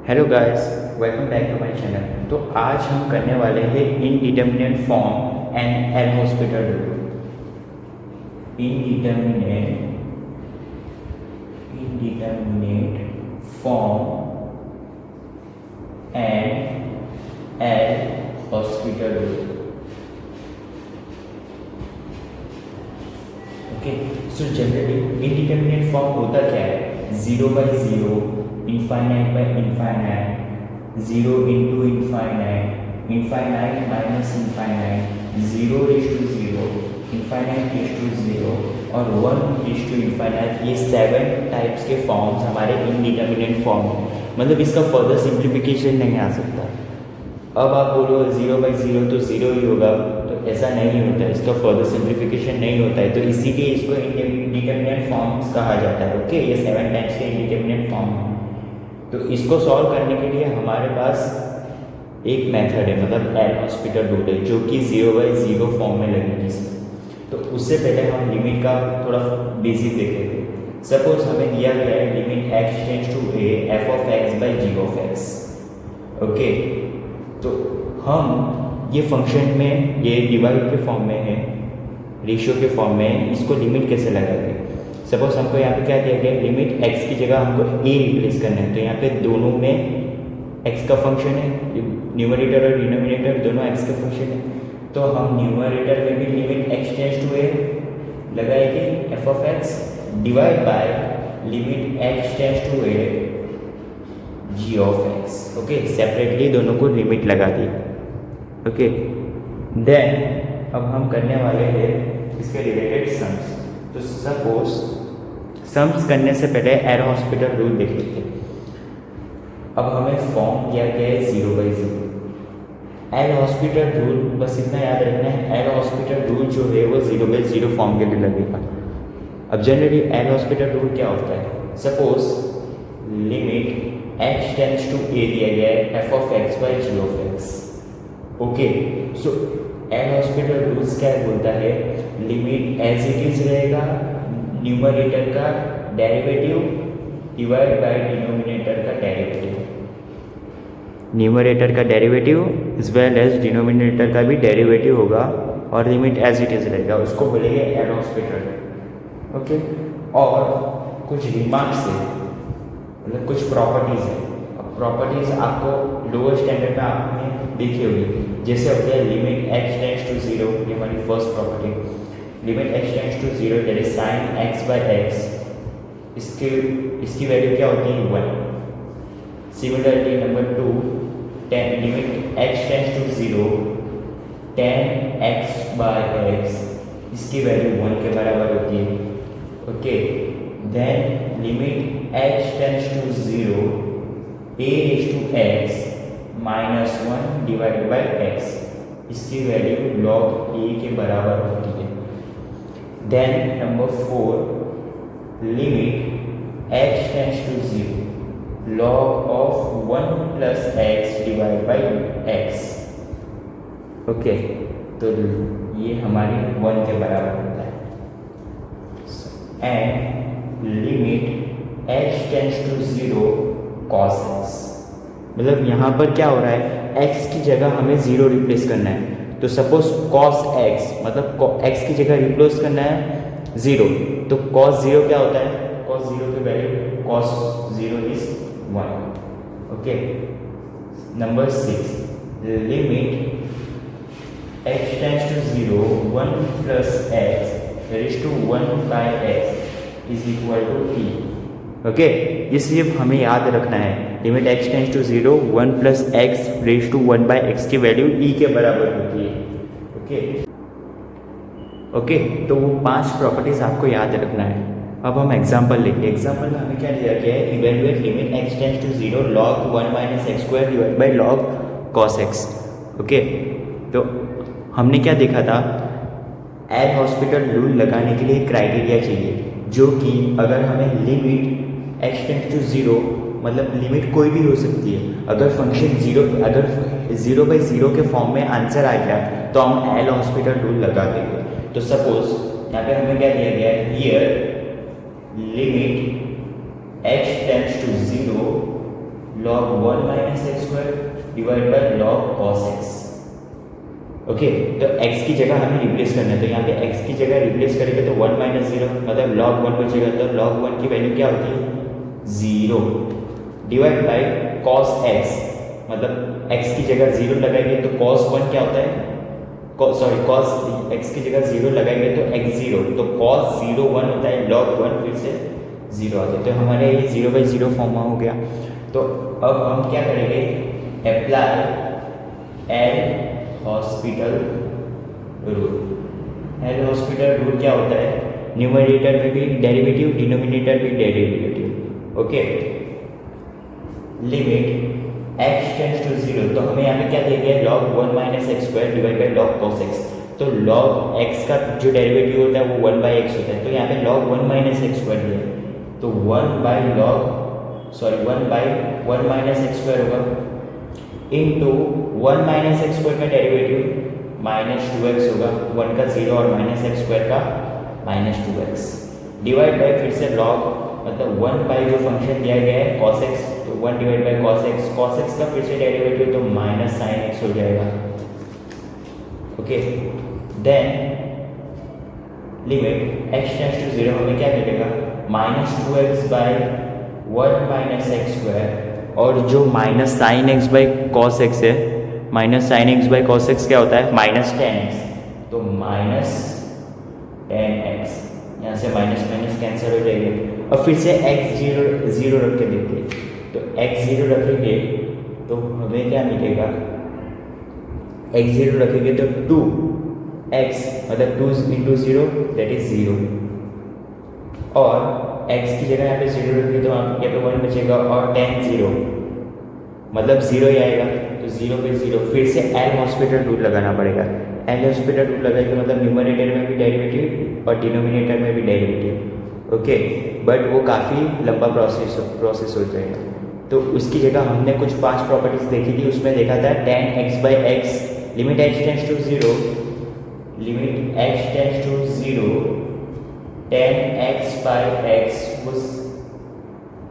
Hello guys, welcome back to my channel. तो आज हम करने वाले हैं indeterminate form and L hospital rule. Indeterminate form and L hospital rule. Okay, so generally indeterminate form होता क्या है? 0 by 0, infinite by infinite, 0 into infinite, infinite minus infinite, 0 raise to 0, infinite raise to 0 और 1 raise to infinite. ये 7 types के forms हमारे indeterminate form हैं। मतलब इसका फर्दर सिंप्लीफिकेशन नहीं आ सकता। अब आप बोलो 0 बाई 0 तो 0 ही होगा, तो ऐसा नहीं होता है, इसका फर्दर सिंप्लीफिकेशन नहीं होता है। तो इसीलिए इसको इंडिटर्मिनेट फॉर्म्स कहा जाता है। ओके, ये 7 टाइप्स के इंडिटर्मिनेट फॉर्म हैं। तो इसको सॉल्व करने के लिए हमारे पास एक मेथड है, मतलब एल हॉस्पिटल रूल है, जो कि 0 बाई 0 फॉर्म में लगेगी इसमें। तो उससे पहले हम लिमिट का थोड़ा बेसिक देख लेते हैं। सपोज हमें दिया गया है limit x tends to a f of x by g of x। Okay, तो हम ये फंक्शन में, ये डिवाइड के फॉर्म में है, रेशियो के फॉर्म में है, इसको लिमिट कैसे लगाएंगे? सपोज हमको यहाँ पे क्या दिया गया है, लिमिट x की जगह हमको a रिप्लेस करना है। तो यहाँ पे दोनों में x का फंक्शन है, न्यूमरेटर और डिनोमिनेटर दोनों x का फंक्शन है। तो हम न्यूमरेटर में भी limit x tends to a लगाएंगे f of x divide by limit x tends to a g of x। Okay, separately दोनों को लिमिट लगा दी। ओके, देन अब हम करने वाले हैं इसके रिलेटेड सम्स। तो सपोज सम्स करने से पहले एल हॉस्पिटल रूल देख लेते हैं। अब हमें फॉर्म दिया गया है 0 बाई 0। एल हॉस्पिटल रूल बस इतना याद रखना है, एल हॉस्पिटल रूल जो है वो 0 बाई 0 फॉर्म के लिए लगेगा। अब जनरली एल हॉस्पिटल रूल क्या होता है? Suppose limit x tends to a दिया गया है f of x by g of x। Okay, so L'Hospital rules क्या बोलता है? लिमिट एज इट इज रहेगा, न्यूमरेटर का डेरिवेटिव डिवाइड बाय डिनोमिनेटर का डेरिवेटिव, न्यूमरेटर का derivative is well as denominator का भी डेरिवेटिव होगा और लिमिट एज इट इज रहेगा, उसको बोलेंगे एल हॉस्पिटल। ओके, और कुछ रिमार्क्स है, मतलब कुछ प्रॉपर्टीज़ है। अब प्रॉपर्टीज़ आपको लोअर स्टैंडर्ड में आपने देखी होगी, जैसे हो गया लिमिट x टेंड्स टू 0, ये हमारी first property. Limit x tends to 0 that is sine x by x, इसकी वैल्यू क्या होती है? 1। Similarly number 2, limit x tends to 0 tan x by x, इसकी वैल्यू 1 के बराबर होती है। Okay, then limit x tends to 0 a raise to x minus 1 divide by x, इसकी वैल्यू लॉग a के बराबर होती है। Then number 4, limit x tends to 0 log of 1 plus x divide by x। Okay, तो ये हमारी 1 के बराबर होता है। And limit x tends to 0 cos x, मतलब यहाँ पर क्या हो रहा है? x की जगह हमें 0 रिप्लेस करना है। तो सपोज cos x, मतलब x की जगह रिप्लेस करना है 0, तो cos 0 क्या होता है? cos 0 की value cos 0 is 1। Okay, number 6, limit x tends to 0 1 plus x raise to 1 by x is equal to t। Okay, ये सिर्फ हमें याद रखना है, limit x tends to 0 1 plus x raise to 1 by x की value e के बराबर होती है। ओके, तो वो 5 प्रॉपर्टीज आपको याद रखना है। अब हम एग्जांपल लेंगे। एग्जांपल में हमें क्या दिया गया है? Evaluate limit x tends to 0 log 1 minus x square divide by log cos x। Okay, तो हमने क्या देखा था? एल हॉस्पिटल रूल लगाने के लिए क्राइटेरिया चाहिए, जो कि अगर हमें लिमिट x टेंड्स टू 0, मतलब लिमिट कोई भी हो सकती है, अगर फंक्शन 0 बाई 0 के फॉर्म में आंसर आ गया तो हम एल हॉस्पिटल रूल लगा देंगे। तो सपोज यहाँ पे हमें क्या दिया गया है? Here limit x tends to 0 log 1 minus x square divide by log cos x। Okay, तो x की जगह हमें रिप्लेस करना है, तो यहाँ पे x की जगह रिप्लेस करेंगे तो 1 माइनस जीरो मतलब log 1 बचेगा, तो log 1 की वैल्यू क्या होती है 0 डिवाइड बाय cos x, मतलब x की जगह 0 लगाएंगे तो cos 1 क्या होता है, cos x की जगह 0 लगाएंगे तो x 0, तो cos 0 1 होता है, log 1 फिर से 0 आता है, तो हमारे ये 0/0 फॉर्म हो गया। तो अब हम क्या करेंगे, apply L hospital rule. L hospital rule क्या होता है, न्यूमरेटर में भी डेरिवेटिव, डिनोमिनेटर भी derivative. Okay, limit x tends to 0, तो हमें यहाँ पे क्या दे दिया log 1 minus x square divide by log cos x, तो log x का जो डेरिवेटिव होता है वो 1/x होता है, तो यहाँ पे log 1 माइनस एक्स स्क्वायर दिया है, तो 1 बाई 1 माइनस एक्स स्क्वायर होगा इंटू 1 माइनस एक्स स्क्वायर का डेरिवेटिव माइनस 2x होगा, 1 का 0 और माइनस एक्स स्क्वायर का माइनस 2x डिवाइड बाई फिर से log, मतलब 1 बाई जो फंक्शन दिया गया है cos x, तो 1 डिवाइड बाई cos x का फिर से डेरिवेटिव तो माइनस साइन x हो जाएगा। Okay, then limit x tends to 0 हमें क्या मिलेगा minus 2x by 1 minus x square, और जो minus sine x by cos x है, minus sine x by cos x क्या होता है माइनस 10x, तो माइनस 10x, यहाँ से माइनस माइनस कैंसिल हो जाएगी, और फिर से x 0 रख के देखते हैं, तो x 0 रखेंगे तो हमें क्या मिलेगा, x 0 रखेंगे तो 2x, मतलब 2 इंटू 0 दैट इज 0, और x की जगह यहाँ पे 0 रखेंगे तो यहाँ पे 1 बचेगा, और 10 0 मतलब 0 ही आएगा, तो 0 पे 0, फिर से एल हॉस्पिटल रूल लगाना पड़ेगा। एल हॉस्पिटल रूल लगाएंगे मतलब न्यूमरेटर में भी डेरिवेटिव और डिनोमिनेटर में भी डेरिवेटिव। ओके, बट वो काफ़ी लंबा प्रोसेस हो जाएगा, तो उसकी जगह हमने कुछ 5 प्रॉपर्टीज देखी थी, उसमें देखा था tan x by x, limit x tends to 0, limit x tends to 0 tan x by x उस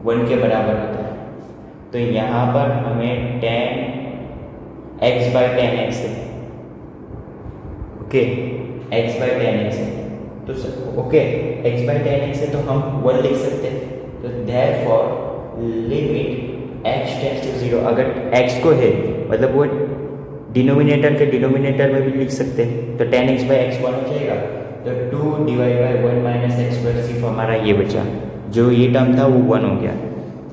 1 के बराबर होता है, तो यहाँ पर हमें tan x by tan x है, okay, x by tan x है, तो okay x by tan x है तो हम 1 लिख सकते हैं, तो therefore limit x tends to 0, अगर x को है मतलब वो डिनोमिनेटर के डिनोमिनेटर में भी लिख सकते हैं, तो tan x बाई एक्स 1 हो जाएगा, तो 2 divide by 1 minus x square, सिर्फ हमारा ये बचा, जो ये टर्म था वो 1 हो गया,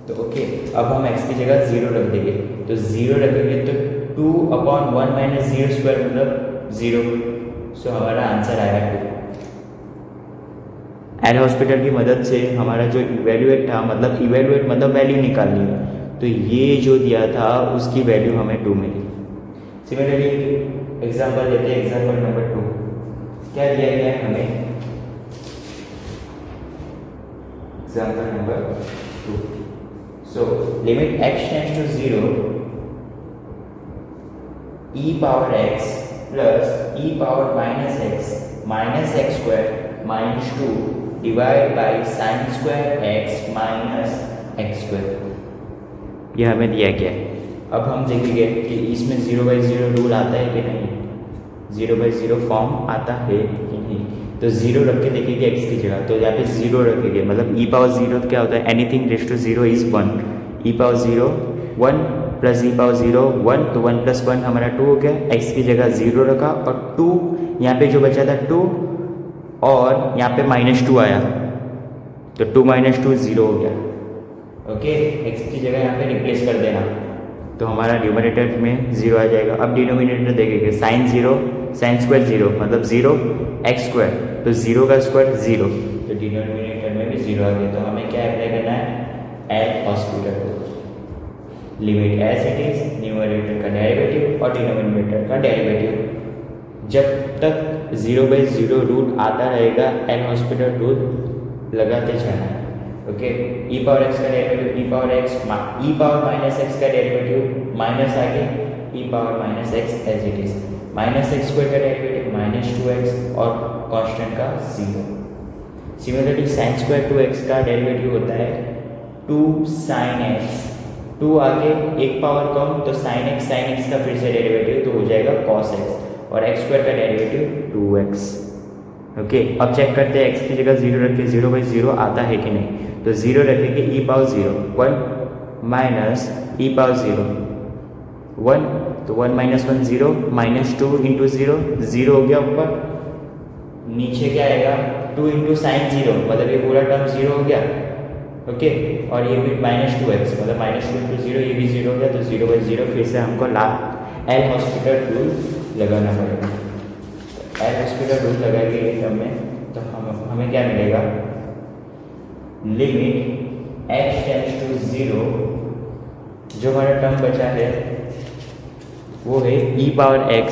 तो ओके, अब हम x की जगह 0 रख देंगे, तो 0 रखेंगे तो 2/1 माइनस 0 स्क्वायर मतलब 0, सो हमारा आंसर आया 2। एल हॉस्पिटल की मदद से हमारा जो इवेल्युएट था, मतलब इवेल्युएट मतलब वैल्यू निकालनी है, तो ये जो दिया था उसकी वैल्यू हमें 2 मिली। सिमिलरली एग्जाम्पल लेते हैं, एग्जाम्पल नंबर 2, क्या दिया गया है हमें, example number 2, so limit x tends to 0 e power x plus e power minus x square minus 2 divide by sine square x minus x square, यह हमें दिया गया है। अब हम देखेंगे कि इसमें 0/0 रूल आता है कि नहीं, 0/0 फॉर्म आता है कि नहीं, तो 0 रख के देखेंगे x की जगह, तो यहाँ पे 0 रखेंगे, मतलब e पावर 0 क्या होता है, anything raise to 0 is 1, e power 0 1 plus e power 0 1, तो 1 प्लस 1 हमारा 2 हो गया, x की जगह 0 रखा, और 2 यहाँ पे जो बचा था 2, और यहाँ पे -2 आया, तो 2 - 2 0 हो गया। ओके, x की जगह यहाँ पे रिप्लेस कर देना, तो हमारा न्यूमरेटर में 0 आ जाएगा। अब डिनोमिनेटर देखेंगे, साइन स्क्वायर 0 मतलब 0 x स्क्वायर, तो 0 का स्क्वायर 0, तो डिनोमिनेटर में भी 0 आ गया, तो हमें क्या अप्लाई करना है, L hospital rule, limit as it is, numerator का डेरिवेटिव और डिनोमिनेटर का डेरिवेटिव, जब तक 0/0 रूल आता रहेगा एल हॉस्पिटल रूल लगाते जाना है। ओके, e पावर x का derivative e power minus x का डेरिवेटिव माइनस आगे e power minus x as it is, minus x square का डेरिवेटिव -2x और कांस्टेंट का 0। सिमिलरली साइन स्क्वायर 2x का डेरिवेटिव होता है 2 sin x 2 आगे एक पावर कम तो साइन एक्स का फिर से डेरिवेटिव तो हो जाएगा कॉस एक्स और एक्स स्क्वायर का डेरिवेटिव 2x। ओके, अब चेक करते हैं x की जगह 0 रख के 0/0 आता है कि नहीं। तो 0 रखेंगे e power 0 1 minus e power 0 1 तो 1 माइनस 1 0 माइनस 2 इंटू 0 0 हो गया ऊपर, नीचे क्या आएगा 2 इंटू साइन 0 मतलब ये पूरा टर्म 0 हो गया। ओके, और ये भी -2x मतलब -2 इंटू 0 ये भी 0 हो गया तो 0/0 फिर से हमको एल हॉस्पिटल रूल लगाना पड़ेगा। एल हॉस्पिटल रूल लगाएंगे ये टर्म में तो हमें क्या मिलेगा, लिमिट x टेंड्स टू 0 जो हमारा टर्म बचा है वो है e power x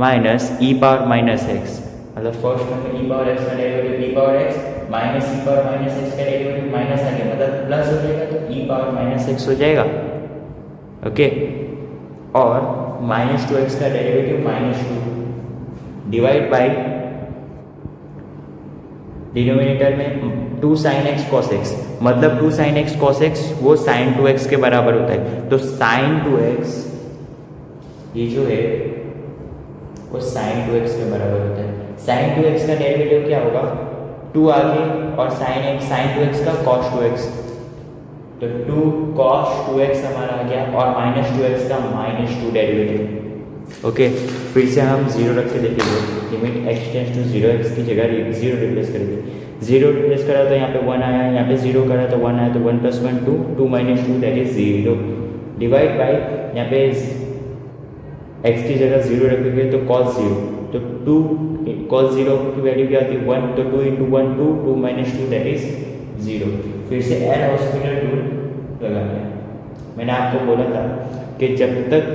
minus e power minus x मतलब फर्स्ट टर्म में e पावर x का derivative e power x minus e power minus x का डेरिवेटिव माइनस आ गया मतलब प्लस हो जाएगा तो e पावर माइनस x हो जाएगा। ओके, और -2x का डेरिवेटिव -2 डिवाइड बाय डिनोमिनेटर में 2 sin x cos x मतलब 2 sin x cos x वो sin 2x के बराबर होता है तो sin 2x ये जो है वो sin 2x के बराबर होता है। sin 2x का डेरिवेटिव क्या होगा 2 आगे और sin 2x का cos 2x तो 2 cos 2x हमारा आ गया और -2x का -2 डेरिवेटिव। ओके, फिर से हम 0 रख के देखेंगे, limit x tends to 0 x की जगह 0 रिप्लेस करेंगे। 0 रिप्लेस करा तो यहाँ पे 1 आया, यहाँ पे 0 करा तो 1 आया तो 1 + 1 2 2 - 2 दैट इज 0 डिवाइड बाय यहाँ पे x की जगह 0 रखेंगे तो cos 0 तो 2 cos 0 की वैल्यू क्या आती है 1 तो 2 × 1 2 2 - 2 दैट इज 0। फिर से एल हॉस्पिटल रूल लगाना है। मैंने आपको बोला था कि जब तक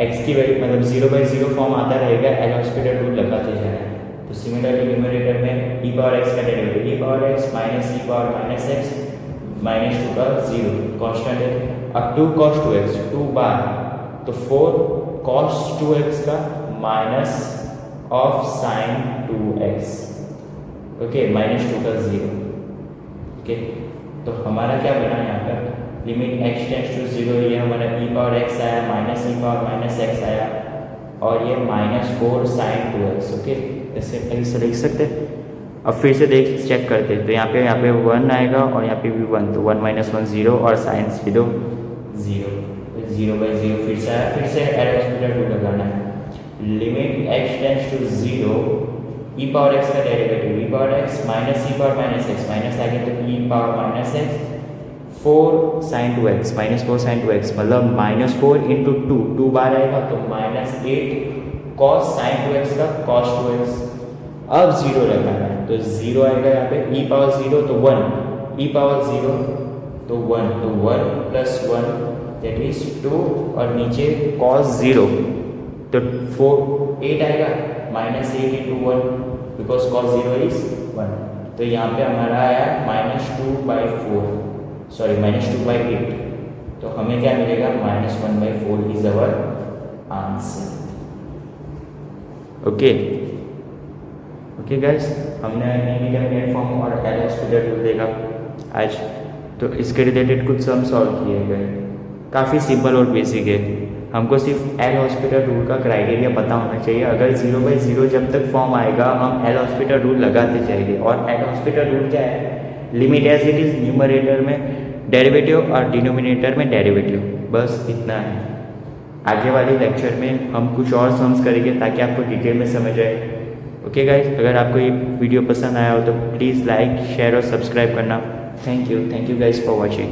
x की वैल्यू मतलब 0/0 फॉर्म आता रहेगा एल हॉस्पिटल रूल लगाते जाना है। तो सिमिलरली न्यूमरेटर में e पावर x का derivative e power x minus e power minus x -2 का 0 कांस्टेंट है। अब 2 cos 2x 2 बार तो 4 cos 2x का minus of sin 2x okay -2 का 0। ओके, तो हमारा क्या बना यहाँ पर लिमिट x टेंड्स टू 0 ये हमारा e पावर x आया minus e power minus x आया और ये -4 sin 2x। ओके, ऐसे लिख सकते हैं। अब फिर से चेक करते हैं तो यहाँ पे 1 आएगा और यहाँ पे भी 1 तो 1 - 1 0 और sin 0 0 0/0 फिर से आया। फिर से एल हॉस्पिटल रूल लगाना है। Limit x tends to 0 e power x का derivative e power x minus e power minus x minus आ गया तो e power minus x 4 sin 2x -4 sin 2x मतलब -4 × 2 2 बार आएगा तो -8 cos sin 2x का cos 2x। अब 0 लगाना है तो 0 आएगा यहाँ पे e पावर 0 तो 1 e पावर 0 तो 1 तो 1 + 1 दैट इज 2 और नीचे cos 0 तो 8 आएगा -8 × 1 बिकॉज cos 0 इज 1 तो यहाँ पे हमारा आया -2/4 सॉरी -2/8 तो हमें क्या मिलेगा -1/4 is our answer. Okay okay guys, हमने इंडिटरमिनेट फॉर्म और एल हॉस्पिटल रूल देखा आज। तो इसके रिलेटेड कुछ सम सॉल्व किए गए, काफ़ी सिंपल और बेसिक है। हमको सिर्फ एल हॉस्पिटल रूल का क्राइटेरिया पता होना चाहिए। अगर 0/0 जब तक फॉर्म आएगा हम एल हॉस्पिटल रूल लगाते जाएंगे। और एल हॉस्पिटल रूल क्या है, limit as it is numerator में डेरिवेटिव और डिनोमिनेटर में डेरिवेटिव, बस इतना है। आगे वाले लेक्चर में हम कुछ और सम्स करेंगे ताकि आपको डिटेल में समझ आए। ओके गाइस, अगर आपको ये वीडियो पसंद आया हो तो प्लीज़ लाइक शेयर और सब्सक्राइब करना। Thank you guys for watching.